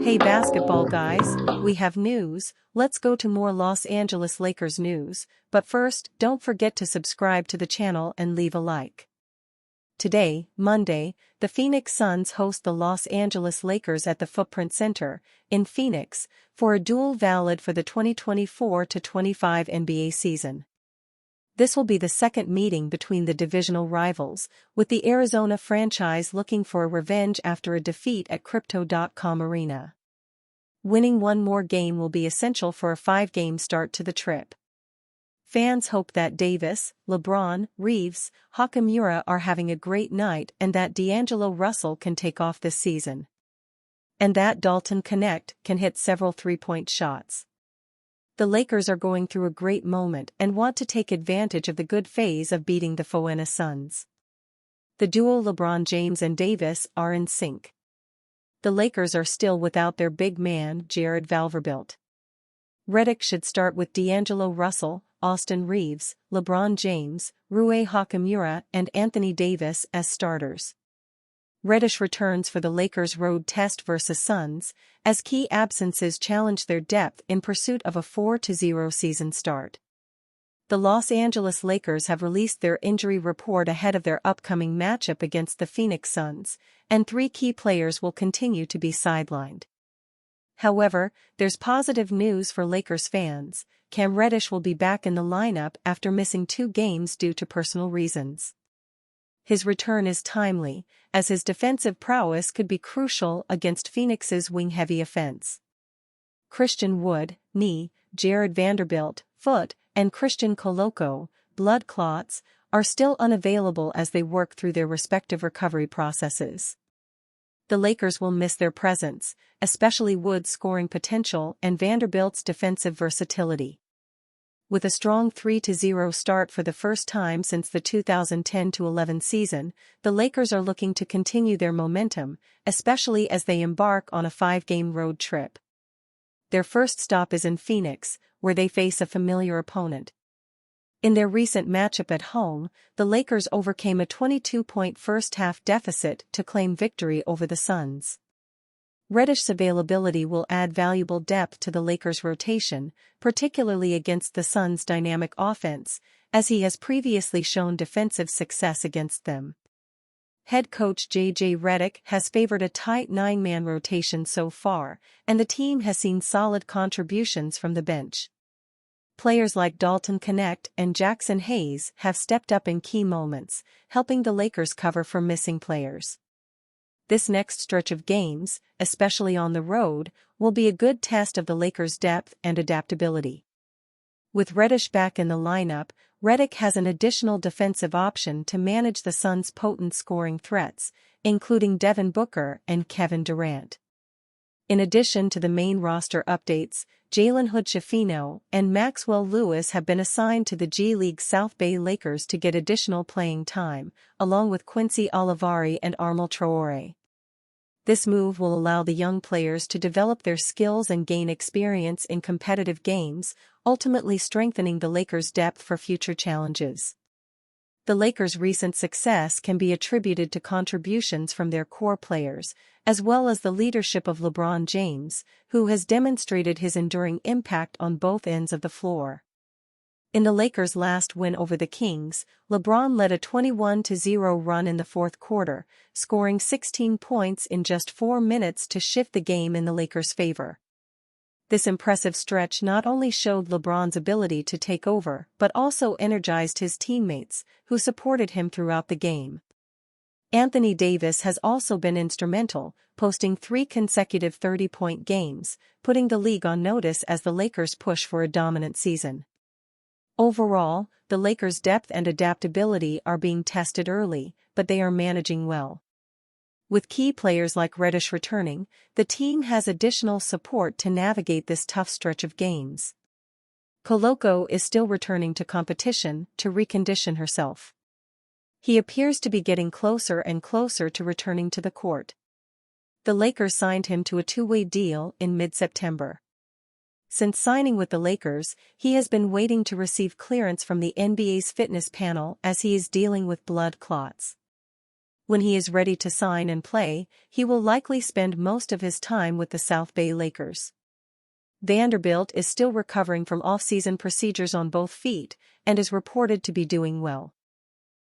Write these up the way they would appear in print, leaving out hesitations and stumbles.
Hey basketball guys, we have news. Let's go to more Los Angeles Lakers news, but first, don't forget to subscribe to the channel and leave a like. Today, Monday, the Phoenix Suns host the Los Angeles Lakers at the Footprint Center in Phoenix for a duel valid for the 2024-25 NBA season. This will be the second meeting between the divisional rivals, with the Arizona franchise looking for a revenge after a defeat at Crypto.com Arena. Winning one more game will be essential for a 5-game start to the trip. Fans hope that Davis, LeBron, Reeves, Hachimura are having a great night and that D'Angelo Russell can take off this season. And that Dalton Knecht can hit several three-point shots. The Lakers are going through a great moment and want to take advantage of the good phase of beating the Phoenix Suns. The duo LeBron James and Davis are in sync. The Lakers are still without their big man, Jared Vanderbilt. Redick should start with D'Angelo Russell, Austin Reeves, LeBron James, Rui Hachimura and Anthony Davis as starters. Redick returns for the Lakers' road test versus Suns, as key absences challenge their depth in pursuit of a 4-0 season start. The Los Angeles Lakers have released their injury report ahead of their upcoming matchup against the Phoenix Suns, and 3 key players will continue to be sidelined. However, there's positive news for Lakers fans. Cam Reddish will be back in the lineup after missing 2 games due to personal reasons. His return is timely, as his defensive prowess could be crucial against Phoenix's wing-heavy offense. Christian Wood, knee, Jared Vanderbilt, foot, and Christian Koloko, blood clots, are still unavailable as they work through their respective recovery processes. The Lakers will miss their presence, especially Wood's scoring potential and Vanderbilt's defensive versatility. With a strong 3-0 start for the first time since the 2010-11 season, the Lakers are looking to continue their momentum, especially as they embark on a 5-game road trip. Their first stop is in Phoenix, where they face a familiar opponent. In their recent matchup at home, the Lakers overcame a 22-point first-half deficit to claim victory over the Suns. Reddick's availability will add valuable depth to the Lakers' rotation, particularly against the Suns' dynamic offense, as he has previously shown defensive success against them. Head coach J.J. Redick has favored a tight 9-man rotation so far, and the team has seen solid contributions from the bench. Players like Dalton Knecht and Jackson Hayes have stepped up in key moments, helping the Lakers cover for missing players. This next stretch of games, especially on the road, will be a good test of the Lakers' depth and adaptability. With Reddish back in the lineup, Redick has an additional defensive option to manage the Suns' potent scoring threats, including Devin Booker and Kevin Durant. In addition to the main roster updates, Jalen Hood-Schifino and Maxwell Lewis have been assigned to the G League South Bay Lakers to get additional playing time, along with Quincy Olivari and Armel Traore. This move will allow the young players to develop their skills and gain experience in competitive games, ultimately strengthening the Lakers' depth for future challenges. The Lakers' recent success can be attributed to contributions from their core players, as well as the leadership of LeBron James, who has demonstrated his enduring impact on both ends of the floor. In the Lakers' last win over the Kings, LeBron led a 21-0 run in the fourth quarter, scoring 16 points in just 4 minutes to shift the game in the Lakers' favor. This impressive stretch not only showed LeBron's ability to take over but also energized his teammates, who supported him throughout the game. Anthony Davis has also been instrumental, posting 3 consecutive 30-point games, putting the league on notice as the Lakers push for a dominant season. Overall, the Lakers' depth and adaptability are being tested early, but they are managing well. With key players like Reddish returning, the team has additional support to navigate this tough stretch of games. Koloko is still returning to competition to recondition herself. He appears to be getting closer and closer to returning to the court. The Lakers signed him to a 2-way deal in mid-September. Since signing with the Lakers, he has been waiting to receive clearance from the NBA's fitness panel as he is dealing with blood clots. When he is ready to sign and play, he will likely spend most of his time with the South Bay Lakers. Vanderbilt is still recovering from off-season procedures on both feet and is reported to be doing well.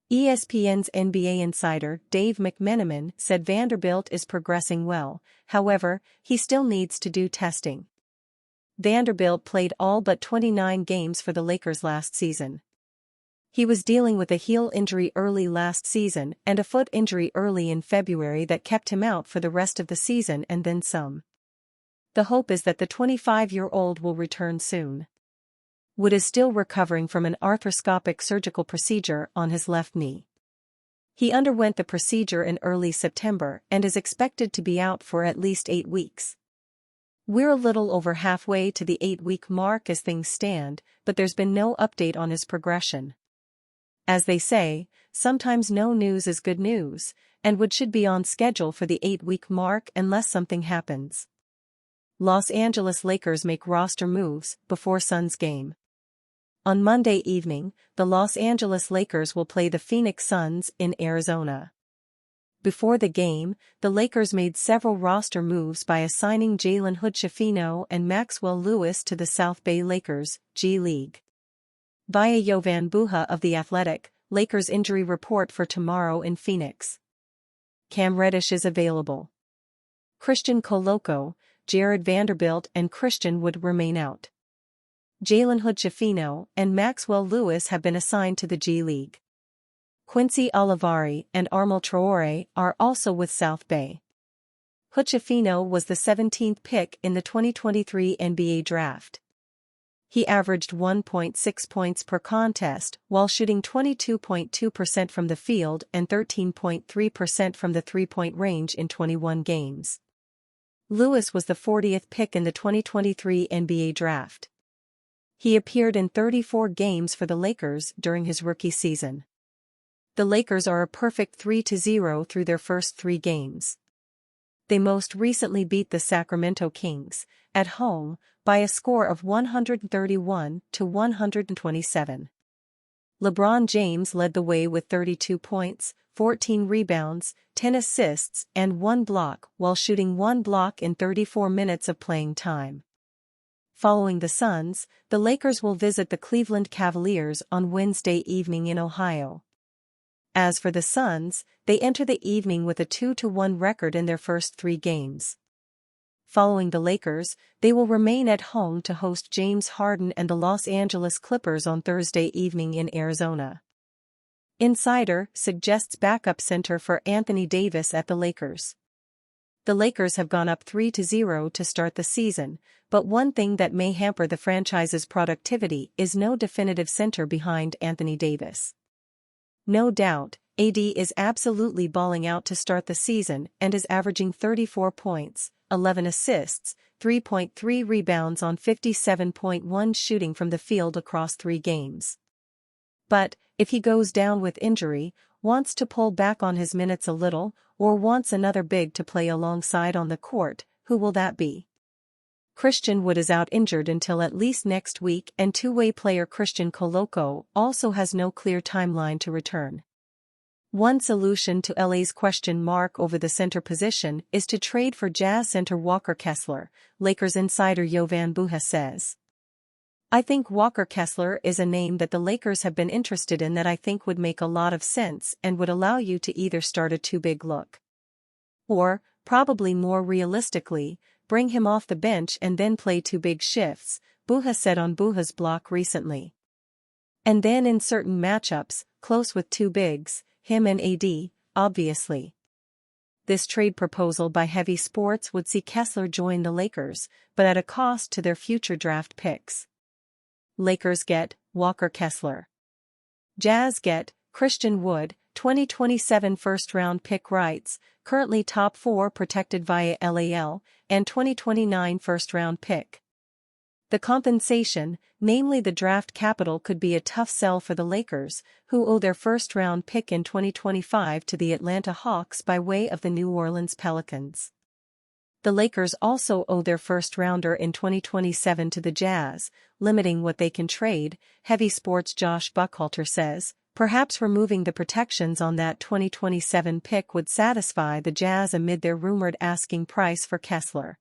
ESPN's NBA insider Dave McMenamin said Vanderbilt is progressing well, however, he still needs to do testing. Vanderbilt played all but 29 games for the Lakers last season. He was dealing with a heel injury early last season and a foot injury early in February that kept him out for the rest of the season and then some. The hope is that the 25-year-old will return soon. Wood is still recovering from an arthroscopic surgical procedure on his left knee. He underwent the procedure in early September and is expected to be out for at least 8 weeks. We're a little over halfway to the 8-week mark as things stand, but there's been no update on his progression. As they say, sometimes no news is good news, and Wood should be on schedule for the 8-week mark unless something happens. Los Angeles Lakers make roster moves before Suns game. On Monday evening, the Los Angeles Lakers will play the Phoenix Suns in Arizona. Before the game, the Lakers made several roster moves by assigning Jalen Hood-Schifino and Maxwell Lewis to the South Bay Lakers, G League. Via Jovan Buha of The Athletic, Lakers injury report for tomorrow in Phoenix. Cam Reddish is available. Christian Coloco, Jared Vanderbilt and Christian Wood remain out. Jalen Hood-Schifino and Maxwell Lewis have been assigned to the G League. Quincy Olivari and Armel Traore are also with South Bay. Hood-Schifino was the 17th pick in the 2023 NBA Draft. He averaged 1.6 points per contest while shooting 22.2% from the field and 13.3% from the three-point range in 21 games. Lewis was the 40th pick in the 2023 NBA Draft. He appeared in 34 games for the Lakers during his rookie season. The Lakers are a perfect 3-0 through their first 3 games. They most recently beat the Sacramento Kings, at home, by a score of 131-127. LeBron James led the way with 32 points, 14 rebounds, 10 assists and 1 block while shooting 1 block in 34 minutes of playing time. Following the Suns, the Lakers will visit the Cleveland Cavaliers on Wednesday evening in Ohio. As for the Suns, they enter the evening with a 2-1 record in their first 3 games. Following the Lakers, they will remain at home to host James Harden and the Los Angeles Clippers on Thursday evening in Arizona. Insider suggests backup center for Anthony Davis at the Lakers. The Lakers have gone up 3-0 to start the season, but one thing that may hamper the franchise's productivity is no definitive center behind Anthony Davis. No doubt, AD is absolutely balling out to start the season and is averaging 34 points, 11 assists, 3.3 rebounds on 57.1 shooting from the field across 3 games. But, if he goes down with injury, wants to pull back on his minutes a little, or wants another big to play alongside on the court, who will that be? Christian Wood is out injured until at least next week, and two-way player Christian Coloco also has no clear timeline to return. One solution to LA's question mark over the center position is to trade for Jazz center Walker Kessler, Lakers insider Jovan Buha says. I think Walker Kessler is a name that the Lakers have been interested in that I think would make a lot of sense and would allow you to either start a two-big look. Or, probably more realistically, bring him off the bench and then play 2 big shifts, Buha said on Buha's block recently. And then in certain matchups, close with 2 bigs, him and AD, obviously. This trade proposal by Heavy Sports would see Kessler join the Lakers, but at a cost to their future draft picks. Lakers get Walker Kessler. Jazz get Christian Wood, 2027 first-round pick rights, currently top 4 protected via LAL, and 2029 first-round pick. The compensation, namely the draft capital, could be a tough sell for the Lakers, who owe their first-round pick in 2025 to the Atlanta Hawks by way of the New Orleans Pelicans. The Lakers also owe their first-rounder in 2027 to the Jazz, limiting what they can trade, Heavy Sports' Josh Buckhalter says, Perhaps removing the protections on that 2027 pick would satisfy the Jazz amid their rumored asking price for Kessler.